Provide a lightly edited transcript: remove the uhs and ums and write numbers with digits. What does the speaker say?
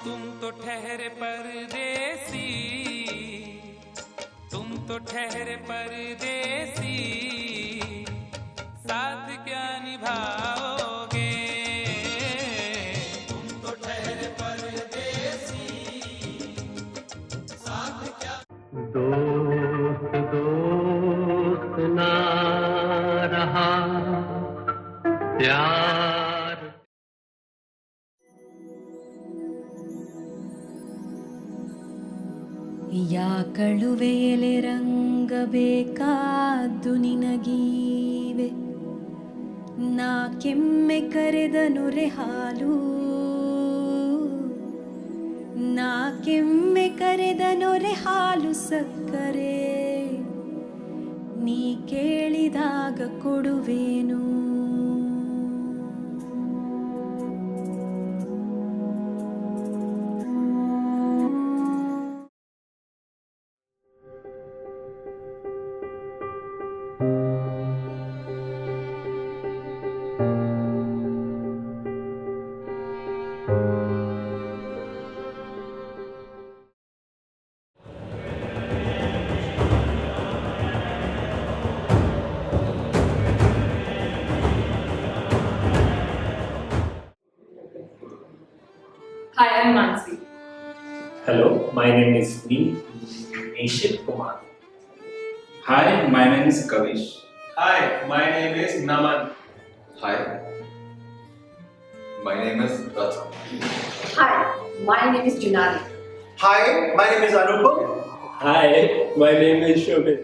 तुम तो ठहरे परदेसी, तुम तो ठहरे परदेसी, साथ क्या निभाओगे? तुम तो ठहरे परदेसी, साथ क्या। दोस्त दोस्त ना रहा प्यार। ಯಾ ಕಳುವೆಯಲೆ ರಂಗ ಬೇಕಾದ್ದು ನಿನಗೀವೆ, ನಾ ಕೆಮ್ಮೆ ಕರೆದ ನೊರೆ ಹಾಲು, ನಾ ಕೆಮ್ಮೆ ಕರೆದ ನೊರೆ ಹಾಲು ಸಕ್ಕರೆ, ನೀ ಕೇಳಿದಾಗ ಕೊಡುವೇನು. Hi, I'm Mansi. Hello, my name is Nishit Kumar. Hi, my name is Kavish. Hi, my name is Naman. Hi, my name is Rath. Hi, my name is Junali. Hi, my name is Anupam. Hi, my name is Shobit.